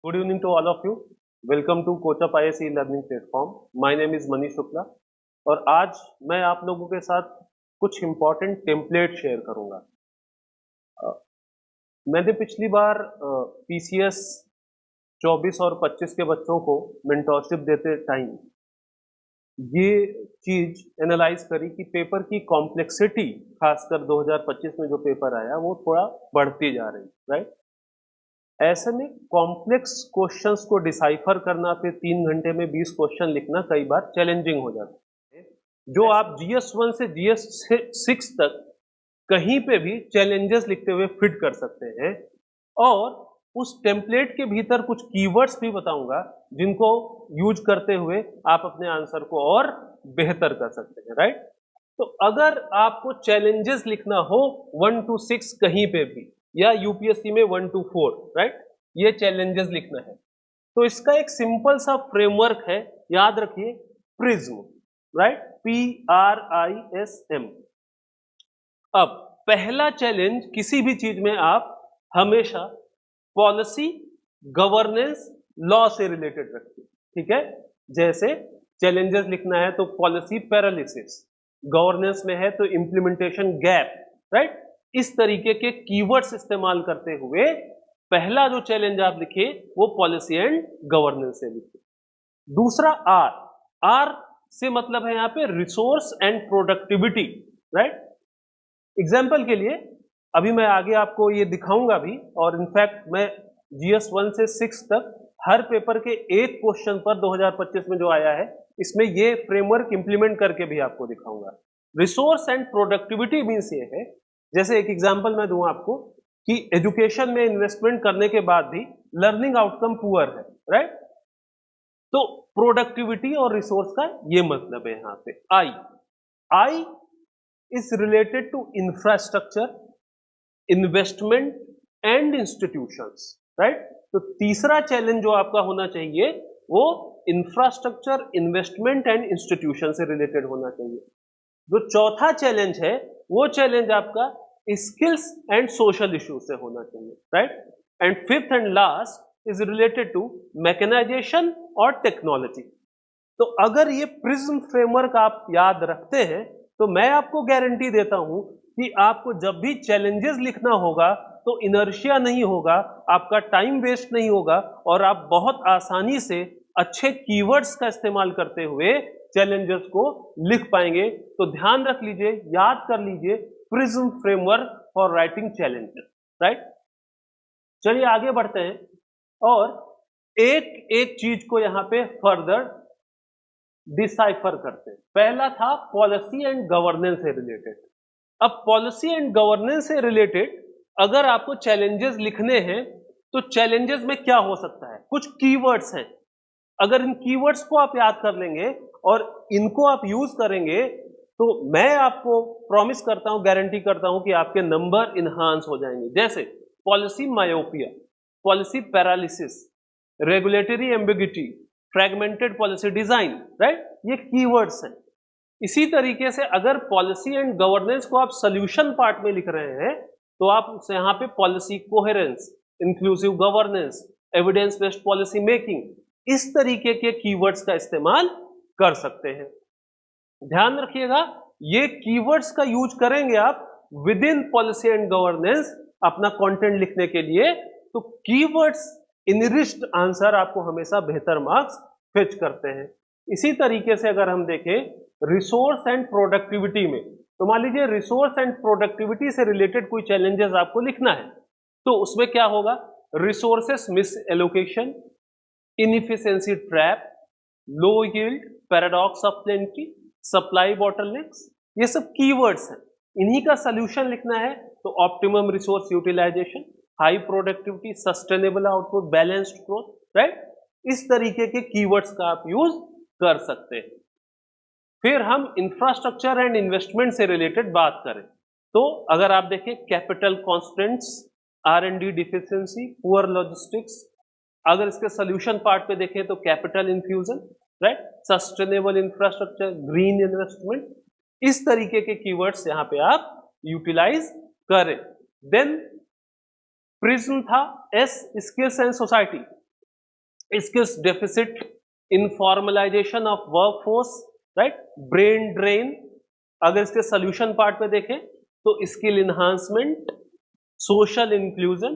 Good evening to all of you. Welcome to Coachup IAC learning platform. My name is Manish Shukla और आज मैं आप लोगों के साथ कुछ इम्पोर्टेंट टेम्पलेट शेयर करूंगा. अ, मैंने पिछली बार पीसीएस 24 और 25 के बच्चों को मेंटोरशिप देते टाइम ये चीज एनालाइज करी कि पेपर की कॉम्प्लेक्सिटी खासकर 2025 में जो पेपर आया वो थोड़ा बढ़ती जा रही, राइट. ऐसे में कॉम्प्लेक्स क्वेश्चंस को डिसाइफर करना फिर 3 घंटे में 20 क्वेश्चन लिखना कई बार चैलेंजिंग हो जाता है. जो आप GS1 से GS6 तक कहीं पे भी चैलेंजेस लिखते हुए फिट कर सकते हैं और उस टेम्पलेट के भीतर कुछ कीवर्ड्स भी बताऊंगा जिनको यूज करते हुए आप अपने आंसर को और बेहतर कर सकते हैं, राइट. तो अगर आपको चैलेंजेस लिखना हो 1 to 6 कहीं पे भी या यूपीएससी में 1 to 4, राइट, ये चैलेंजेस लिखना है तो इसका एक सिंपल सा फ्रेमवर्क है, याद रखिए, प्रिज्म, राइट, PRISM. अब पहला चैलेंज किसी भी चीज में आप हमेशा पॉलिसी, गवर्नेंस, लॉ से रिलेटेड रखिए, ठीक है. जैसे चैलेंजेस लिखना है तो पॉलिसी पैरालिसिस, गवर्नेंस में है तो इंप्लीमेंटेशन गैप, राइट. इस तरीके के कीवर्ड्स इस्तेमाल करते हुए पहला जो चैलेंज आप लिखे वो पॉलिसी एंड गवर्नेंस से लिखे. दूसरा आर से मतलब है यहां पे resource and productivity, right. Example के लिए अभी मैं आगे आपको ये दिखाऊंगा भी और इनफैक्ट मैं GS1 से 6 तक हर पेपर के एक क्वेश्चन पर 2025 में जो आया है इसमें ये फ्रेमवर्क इंप्लीमेंट करके भी आपको दिखाऊंगा. रिसोर्स एंड प्रोडक्टिविटी मीन्स ये है, जैसे एक एग्जांपल मैं दूं आपको कि एजुकेशन में इन्वेस्टमेंट करने के बाद भी लर्निंग आउटकम पुअर है, राइट. तो प्रोडक्टिविटी और रिसोर्स का ये मतलब है. यहां पे I is related to infrastructure, investment and institutions, right. तो तीसरा चैलेंज जो आपका होना चाहिए वो इंफ्रास्ट्रक्चर, इन्वेस्टमेंट एंड इंस्टीट्यूशन से रिलेटेड होना चाहिए. जो चौथा चैलेंज है वो चैलेंज आपका स्किल्स एंड सोशल इश्यूज से होना चाहिए, right. And fifth and last is related to mechanisation और टेक्नोलॉजी. तो अगर ये प्रिज्म फ्रेमवर्क आप याद रखते हैं तो मैं आपको गारंटी देता हूं कि आपको जब भी चैलेंजेस लिखना होगा तो इनर्शिया नहीं होगा, आपका टाइम वेस्ट नहीं होगा और आप बहुत आसानी से अच्छे कीवर्ड्स का इस्तेमाल करते हुए चैलेंजेस को लिख पाएंगे. तो ध्यान रख लीजिए, याद कर लीजिए, prism framework for writing challenges, right. चलिए आगे बढ़ते हैं और एक एक चीज को यहां पे फर्दर डिसाइफर करते हैं. पहला था पॉलिसी एंड गवर्नेंस से रिलेटेड. अब पॉलिसी एंड गवर्नेंस से रिलेटेड अगर आपको चैलेंजेस लिखने हैं तो चैलेंजेस में क्या हो सकता है, कुछ कीवर्ड्स हैं. अगर इन कीवर्ड्स को आप याद कर लेंगे और इनको आप यूज करेंगे तो मैं आपको प्रॉमिस करता हूं, गारंटी करता हूं कि आपके नंबर इनहांस हो जाएंगे. जैसे policy myopia, policy paralysis, regulatory ambiguity, fragmented policy design, right, ये कीवर्ड्स हैं. इसी तरीके से अगर पॉलिसी एंड गवर्नेंस को आप सोल्यूशन पार्ट में लिख रहे हैं तो आप यहां पे policy coherence, inclusive governance, evidence based policy making, इस तरीके के कीवर्ड्स का इस्तेमाल कर सकते हैं. ध्यान रखिएगा, ये कीवर्ड्स का यूज करेंगे आप with in policy and governance अपना कंटेंट लिखने के लिए. तो कीवर्ड्स इनरिच्ड आंसर आपको हमेशा बेहतर मार्क्स फेच करते हैं. इसी तरीके से अगर हम देखें रिसोर्स एंड प्रोडक्टिविटी में, तो मान लीजिए रिसोर्स एंड प्रोडक्टिविटी से रिलेटेड कोई चैलेंजेस आपको लिखना है तो उसमें क्या होगा, resources miss allocation, inefficiency trap, low yield, paradox of plenty, supply bottlenecks, ये सब कीवर्ड्स हैं. इन्हीं का सॉल्यूशन लिखना है तो optimum resource utilisation, high productivity, sustainable output, balanced growth, right. इस तरीके के कीवर्ड्स का आप यूज कर सकते हैं. फिर हम इंफ्रास्ट्रक्चर एंड इन्वेस्टमेंट से रिलेटेड बात करें तो अगर आप देखें capital constants, R&D deficiency, poor logistics. अगर इसके सोल्यूशन पार्ट पे देखें तो capital infusion, right, sustainable infrastructure, green investment. इस तरीके के कीवर्ड्स यहां पे आप यूटिलाइज करें. देन प्रिज्म था, S skills and society. Skills deficit, informalisation of workforce, right, brain drain. अगर इसके सोल्यूशन पार्ट में देखें तो skill enhancement, social inclusion,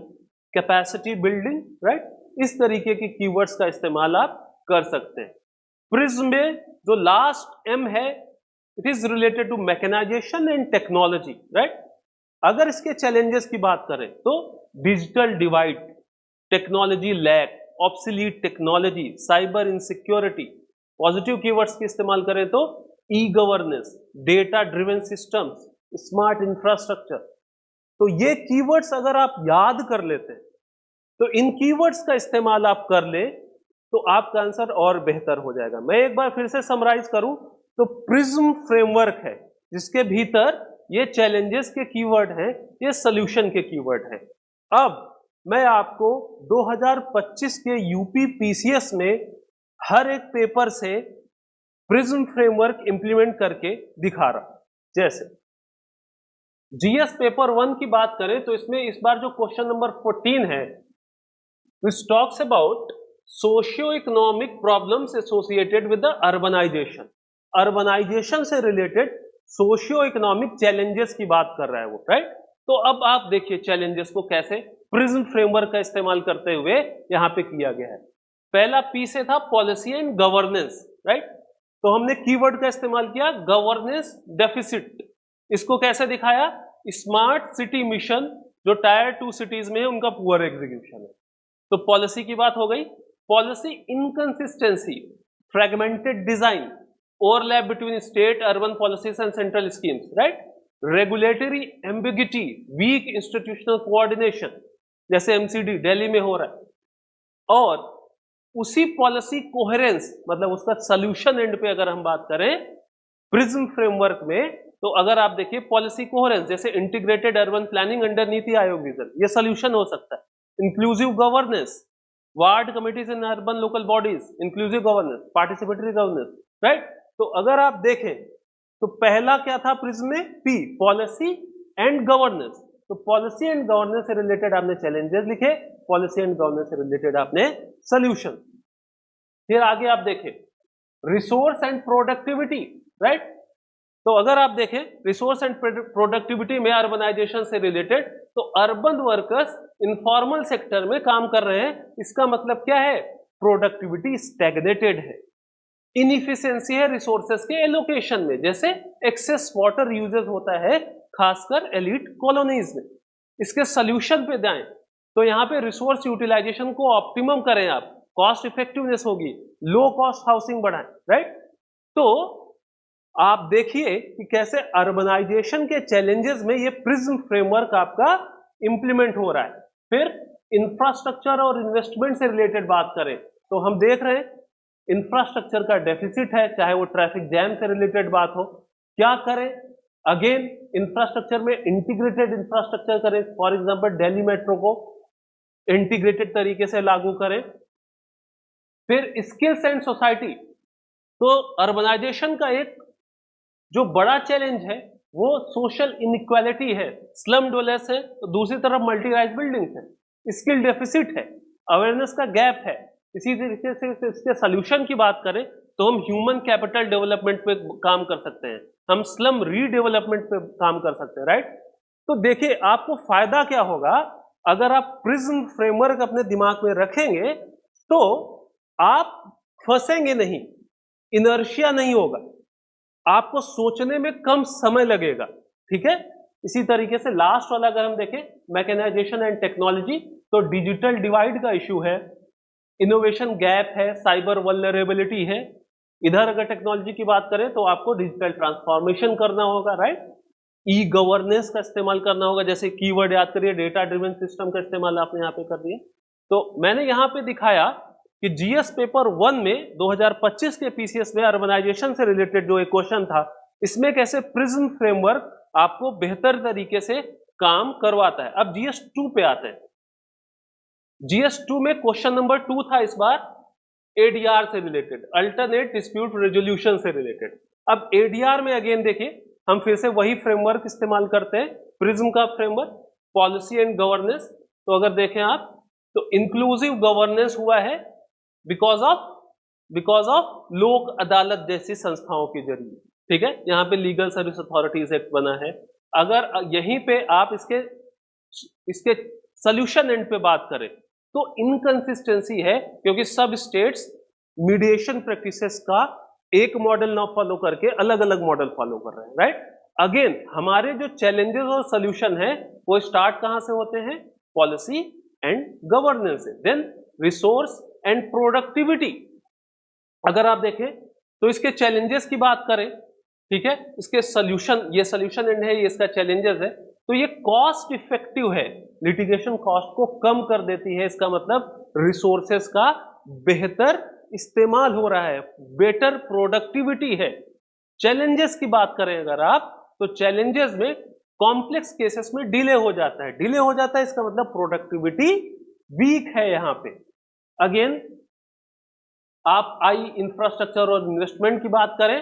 capacity building, right, इस तरीके की कीवर्ड्स का इस्तेमाल आप कर सकते हैं। प्रिज्म में जो लास्ट एम है, it is related to mechanisation and technology, right. अगर इसके चैलेंजेस की बात करें तो digital divide, technology lack, obsolete technology, cyber insecurity. Positive keywords की इस्तेमाल करें तो e governance, data driven systems, smart infrastructure. तो ये कीवर्ड्स अगर आप याद कर लेते हैं, तो इन कीवर्ड्स का इस्तेमाल आप कर ले तो आपका आंसर और बेहतर हो जाएगा। मैं एक बार फिर से समराइज करूं तो प्रिज्म फ्रेमवर्क है जिसके भीतर ये चैलेंजेस के कीवर्ड हैं, ये सॉल्यूशन के कीवर्ड हैं। अब मैं आपको 2025 के यूपी पीसीएस में हर एक पेपर से प्रिज्म फ्रेमवर्क इंप्लीमेंट करके दिखा रहा हूं। जैसे जीएस पेपर 1 की बात करें तो इसमें इस बार जो क्वेश्चन नंबर 14 है, which talks about socio-economic problems associated with the urbanization। Urbanisation से रिलेटेड सोशियो इकोनॉमिक चैलेंजेस की बात कर रहा है वो, राइट। तो अब आप देखिए चैलेंजेस को कैसे प्रिज्म फ्रेमवर्क का इस्तेमाल करते हुए यहां पे किया गया है। पहला पी से था पॉलिसी एंड गवर्नेंस, राइट। तो हमने कीवर्ड का इस्तेमाल किया गवर्नेंस डेफिसिट। इसको कैसे दिखाया, स्मार्ट सिटी मिशन जो टायर 2 सिटीज में है उनका पुअर एग्जीक्यूशन है। तो पॉलिसी की बात हो गई, policy inconsistency, fragmented design, overlap between state urban policies and central schemes, right. Regulatory ambiguity, weak institutional coordination जैसे एमसीडी दिल्ली में हो रहा है। और उसी पॉलिसी कोहेरेंस, मतलब उसका सोल्यूशन एंड पे अगर हम बात करें प्रिज्म फ्रेमवर्क में, तो अगर आप देखिए पॉलिसी कोहेरेंस जैसे integrated urban planning under NITI Aayog vision, ये सोल्यूशन हो सकता है। Inclusive governance, ward committees in urban local bodies, inclusive governance, participatory governance, right. तो अगर आप देखें तो पहला क्या था प्रिज्म में, पी, पॉलिसी एंड गवर्नेंस। तो पॉलिसी एंड गवर्नेंस से रिलेटेड आपने चैलेंजेस लिखे, पॉलिसी एंड गवर्नेंस से रिलेटेड आपने सोल्यूशन। फिर आगे आप देखें रिसोर्स एंड प्रोडक्टिविटी, राइट। तो अगर आप देखें रिसोर्स एंड प्रोडक्टिविटी में अर्बनाइजेशन से रिलेटेड, तो अर्बन वर्कर्स इनफॉर्मल सेक्टर में काम कर रहे हैं, इसका मतलब क्या है, प्रोडक्टिविटी स्टैग्नेटेड है। इनइफिशियंसी है रिसोर्सेस के एलोकेशन में, जैसे एक्सेस वाटर यूजेस होता है खासकर एलिट कॉलोनीज में। इसके सोल्यूशन पे जाएं तो यहाँ पे रिसोर्स यूटिलाइजेशन को ऑप्टिमम करें आप, कॉस्ट इफेक्टिवनेस होगी, लो कॉस्ट हाउसिंग बढ़ाएं, राइट। तो आप देखिए कि कैसे अर्बनाइजेशन के चैलेंजेस में ये प्रिज्म फ्रेमवर्क आपका इंप्लीमेंट हो रहा है। फिर इंफ्रास्ट्रक्चर और इन्वेस्टमेंट से रिलेटेड बात करें तो हम देख रहे हैं इंफ्रास्ट्रक्चर का डेफिसिट है, चाहे वो ट्रैफिक जैम से रिलेटेड बात हो। क्या करें, अगेन इंफ्रास्ट्रक्चर में इंटीग्रेटेड इंफ्रास्ट्रक्चर करें, फॉर एग्जांपल दिल्ली मेट्रो को इंटीग्रेटेड तरीके से लागू करें। फिर स्किल्स एंड सोसाइटी, तो अर्बनाइजेशन का एक जो बड़ा चैलेंज है वो सोशल इनइक्वालिटी है, स्लम डवेलर्स है, तो दूसरी तरफ मल्टी राइज बिल्डिंग्स है, स्किल डेफिसिट है, अवेयरनेस का गैप है। इसी तरीके से इसके सोल्यूशन की बात करें तो हम ह्यूमन कैपिटल डेवलपमेंट पे काम कर सकते हैं, हम स्लम रीडेवलपमेंट पे काम कर सकते हैं, राइट। तो देखिए आपको फायदा क्या होगा अगर आप प्रिज्म फ्रेमवर्क अपने दिमाग में रखेंगे, तो आप फंसेंगे नहीं, इनर्शिया नहीं होगा, आपको सोचने में कम समय लगेगा, ठीक है। इसी तरीके से लास्ट वाला अगर हम देखें मैकेनाइजेशन एंड टेक्नोलॉजी, तो डिजिटल डिवाइड का इश्यू है, इनोवेशन गैप है, साइबर वल्नरेबिलिटी है। इधर अगर टेक्नोलॉजी की बात करें तो आपको डिजिटल ट्रांसफॉर्मेशन करना होगा, राइट। ई गवर्नेंस का इस्तेमाल करना होगा, जैसे कीवर्ड याद करिए, डेटा ड्रिवन सिस्टम का इस्तेमाल आपने यहाँ पे कर दिया। तो मैंने यहाँ पे दिखाया कि जीएस पेपर 1 में 2025 के पीसीएस में अर्बनाइजेशन से रिलेटेड जो एक क्वेश्चन था, इसमें कैसे प्रिज्म फ्रेमवर्क आपको बेहतर तरीके से काम करवाता है। अब जीएस 2 पे आते हैं। जीएस 2 में क्वेश्चन नंबर 2 था इस बार एडीआर से रिलेटेड, अल्टरनेट डिस्प्यूट रेजोल्यूशन से रिलेटेड। अब एडीआर में अगेन देखिए हम फिर से वही फ्रेमवर्क इस्तेमाल करते हैं, प्रिज्म का फ्रेमवर्क, पॉलिसी एंड गवर्नेंस। तो अगर देखें आप तो इंक्लूसिव गवर्नेंस हुआ है, बिकॉज ऑफ लोक अदालत जैसी संस्थाओं के जरिए। ठीक है, यहाँ पे लीगल सर्विस अथॉरिटीज एक्ट बना है। अगर यहीं पे आप इसके सोल्यूशन एंड पे बात करें तो इनकंसिस्टेंसी है, क्योंकि सब स्टेट्स मीडिएशन प्रैक्टिसेस का एक मॉडल ना फॉलो करके अलग अलग मॉडल फॉलो कर रहे हैं, राइट। अगेन हमारे जो चैलेंजेस और सोल्यूशन है वो स्टार्ट कहां से होते हैं? पॉलिसी एंड गवर्नेंस से। Then resource and productivity. अगर आप देखें तो इसके चैलेंजेस की बात करें, ठीक है, इसके सोल्यूशन, ये सोल्यूशन एंड है, ये इसका चैलेंजेस है, तो ये कॉस्ट इफेक्टिव है, लिटिगेशन कॉस्ट को कम कर देती है। इसका मतलब रिसोर्सेस का बेहतर इस्तेमाल हो रहा है, बेटर प्रोडक्टिविटी है। चैलेंजेस की बात करें अगर आप, तो चैलेंजेस में कॉम्प्लेक्स केसेस में डिले हो जाता है। डिले हो जाता है इसका मतलब प्रोडक्टिविटी वीक है यहां पे। अगेन आप आई इंफ्रास्ट्रक्चर और इन्वेस्टमेंट की बात करें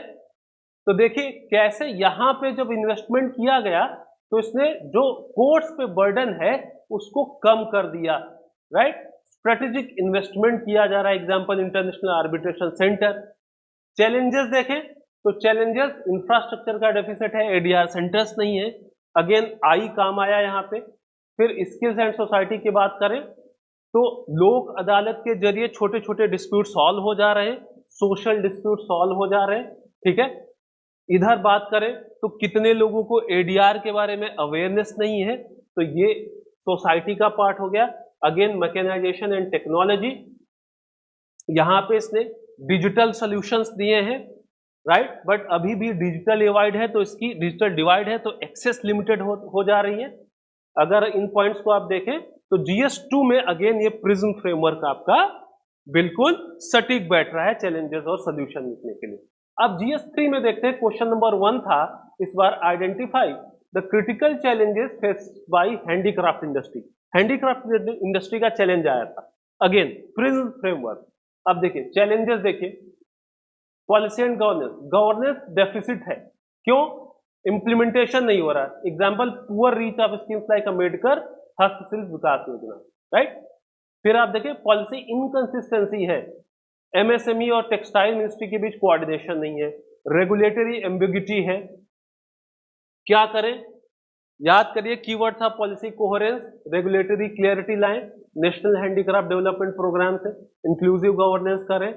तो देखिए कैसे यहां पे जब इन्वेस्टमेंट किया गया तो इसने जो कोर्ट्स पे बर्डन है उसको कम कर दिया, राइट। स्ट्रेटेजिक इन्वेस्टमेंट किया जा रहा है, example international arbitration centre. Challenges देखें तो चैलेंजेस इंफ्रास्ट्रक्चर का डेफिसिट है, एडीआर सेंटर्स नहीं है। अगेन आई काम आया यहाँ पे। फिर स्किल्स एंड सोसाइटी की बात करें तो लोक अदालत के जरिए छोटे छोटे डिस्प्यूट सॉल्व हो जा रहे हैं, सोशल डिस्प्यूट सॉल्व हो जा रहे हैं, ठीक है। इधर बात करें तो कितने लोगों को एडीआर के बारे में अवेयरनेस नहीं है, तो ये सोसाइटी का पार्ट हो गया। अगेन मैकेनाइजेशन एंड टेक्नोलॉजी, यहां पे इसने डिजिटल सॉल्यूशंस दिए हैं, राइट। बट अभी भी डिजिटल डिवाइड है, तो इसकी डिजिटल डिवाइड है तो एक्सेस लिमिटेड हो जा रही है। अगर इन पॉइंट्स को आप देखें तो GS2 में अगेन ये प्रिज्म फ्रेमवर्क आपका बिल्कुल सटीक बैठ रहा है चैलेंजेस और सोल्यूशन लिखने के लिए। अब GS3 में देखते हैं, क्वेश्चन नंबर 1 था इस बार, identify the critical challenges faced by handicraft industry. Handicraft industry का चैलेंज आया था, अगेन प्रिज्म फ्रेमवर्क। अब देखिए चैलेंजेस, देखिए पॉलिसी एंड गवर्नेंस डेफिसिट है, क्यों? इंप्लीमेंटेशन नहीं हो रहा है। Example poor reach of schemes like Ambedkar हस्तशिल्प विकास योजना, राइट। फिर आप देखिए पॉलिसी इनकंसिस्टेंसी है, MSME और टेक्सटाइल मिनिस्ट्री के बीच कोऑर्डिनेशन नहीं है, रेगुलेटरी एम्बिग्यूटी है। क्या करें? याद करिए कीवर्ड था पॉलिसी कोहेरेंस, रेगुलेटरी क्लियरिटी लाएं, नेशनल हैंडीक्राफ्ट डेवलपमेंट प्रोग्राम से इंक्लूसिव गवर्नेंस करें।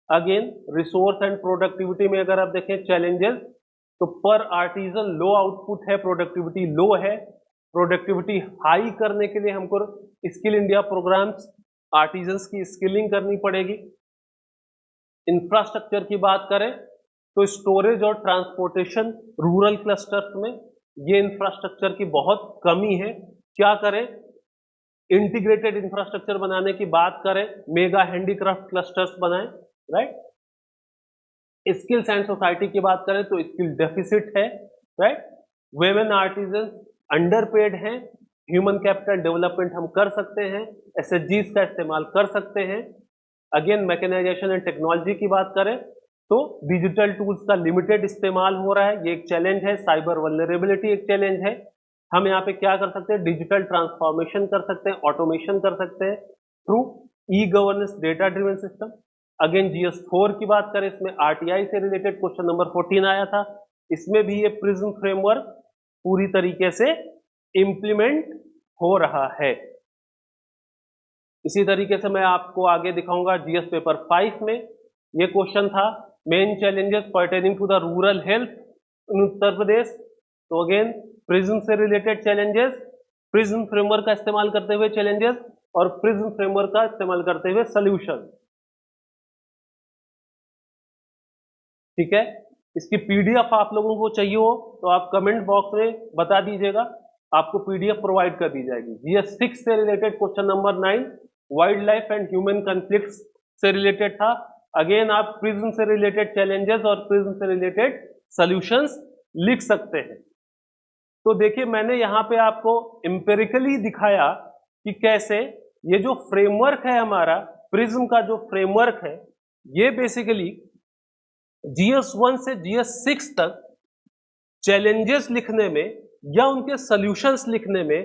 अगेन रिसोर्स एंड प्रोडक्टिविटी में अगर आप देखें चैलेंजेस, तो पर आर्टिजन लो आउटपुट है, प्रोडक्टिविटी लो है। प्रोडक्टिविटी हाई करने के लिए हमको स्किल इंडिया प्रोग्राम्स, आर्टिजन्स की स्किलिंग करनी पड़ेगी। इंफ्रास्ट्रक्चर की बात करें तो स्टोरेज और ट्रांसपोर्टेशन रूरल क्लस्टर्स में ये इंफ्रास्ट्रक्चर की बहुत कमी है। क्या करें? इंटीग्रेटेड इंफ्रास्ट्रक्चर बनाने की बात करें, मेगा हैंडीक्राफ्ट क्लस्टर्स बनाएं, राइट। स्किल्स एंड सोसाइटी की बात करें तो स्किल डेफिसिट है, राइट। वुमेन आर्टिजन अंडरपेड हैं, ह्यूमन कैपिटल डेवलपमेंट हम कर सकते हैं, SHGs का इस्तेमाल कर सकते हैं। अगेन मैकेनाइजेशन एंड टेक्नोलॉजी की बात करें तो डिजिटल टूल्स का लिमिटेड इस्तेमाल हो रहा है, ये एक चैलेंज है। साइबर वल्नरेबिलिटी एक चैलेंज है। हम यहाँ पे क्या कर सकते हैं? डिजिटल ट्रांसफॉर्मेशन कर सकते हैं, ऑटोमेशन कर सकते हैं थ्रू ई governance data driven system. Again GS4 की बात करें, इसमें RTI से रिलेटेड क्वेश्चन नंबर 14 आया था, इसमें भी ये प्रिज्म फ्रेमवर्क पूरी तरीके से इंप्लीमेंट हो रहा है। इसी तरीके से मैं आपको आगे दिखाऊंगा GS पेपर 5 में ये क्वेश्चन था, main challenges pertaining to the rural health in Uttar Pradesh. तो अगेन प्रिज्म से रिलेटेड चैलेंजेस, प्रिज्म फ्रेमवर्क का इस्तेमाल करते हुए चैलेंजेस और प्रिज्म फ्रेमवर्क का इस्तेमाल करते हुए सोल्यूशन, ठीक है। इसकी PDF आप लोगों को चाहिए हो तो आप कमेंट बॉक्स में बता दीजिएगा, आपको PDF प्रोवाइड कर दी जाएगी। GS6 से related question number 9 wild life and human conflicts से रिलेटेड था। अगेन आप प्रिज्म से रिलेटेड चैलेंजेस और प्रिज्म से रिलेटेड सॉल्यूशंस लिख सकते हैं। तो देखिए मैंने यहाँ पे आपको एम्पिरिकली दिखाया कि कैसे ये जो फ्रेमवर्क है हमारा प्रिज्म का, जो फ्रेमवर्क है ये बेसिकली GS1 से GS6 तक चैलेंजेस लिखने में या उनके सॉल्यूशंस लिखने में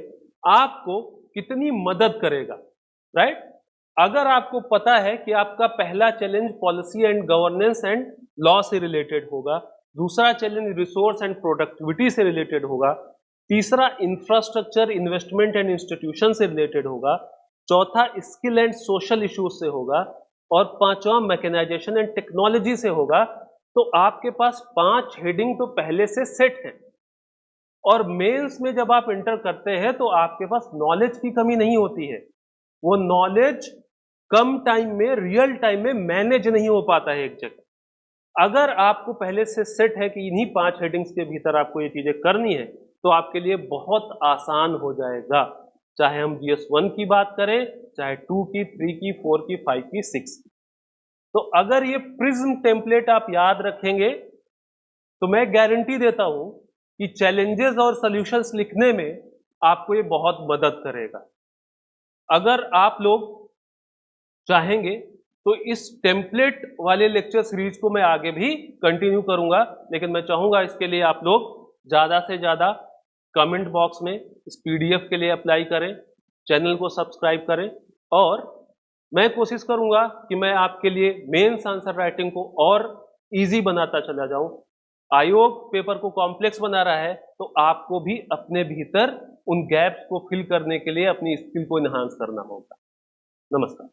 आपको कितनी मदद करेगा, राइट। अगर आपको पता है कि आपका पहला challenge policy and governance and law से रिलेटेड होगा, दूसरा चैलेंज रिसोर्स एंड प्रोडक्टिविटी से रिलेटेड होगा, तीसरा इंफ्रास्ट्रक्चर इन्वेस्टमेंट एंड इंस्टीट्यूशन से रिलेटेड होगा, चौथा स्किल एंड सोशल इश्यूज से होगा और पांचवा मैकेनाइजेशन एंड टेक्नोलॉजी से होगा, तो आपके पास 5 हेडिंग तो पहले से सेट है। और मेंस में जब आप एंटर करते हैं तो आपके पास नॉलेज की कमी नहीं होती है, वो नॉलेज कम टाइम में रियल टाइम में मैनेज नहीं हो पाता है एक जगह। अगर आपको पहले से सेट है कि इन्हीं 5 हेडिंग्स के भीतर आपको ये चीजें करनी है तो आपके लिए बहुत आसान हो जाएगा, चाहे हम GS1 की बात करें, चाहे 2 की, 3 की, 4 की, 5 की, 6 की। तो अगर ये प्रिज्म टेम्पलेट आप याद रखेंगे तो मैं गारंटी देता हूं कि चैलेंजेस और सॉल्यूशंस लिखने में आपको ये बहुत मदद करेगा। अगर आप लोग चाहेंगे तो इस टेम्पलेट वाले लेक्चर सीरीज को मैं आगे भी कंटिन्यू करूंगा, लेकिन मैं चाहूंगा इसके लिए आप लोग ज्यादा से ज्यादा कमेंट बॉक्स में इस PDF के लिए अप्लाई करें, चैनल को सब्सक्राइब करें और मैं कोशिश करूंगा कि मैं आपके लिए मेंस आंसर राइटिंग को और इजी बनाता चला जाऊं। आयोग पेपर को कॉम्प्लेक्स बना रहा है तो आपको भी अपने भीतर उन गैप्स को फिल करने के लिए अपनी स्किल को इन्हांस करना होगा। नमस्कार।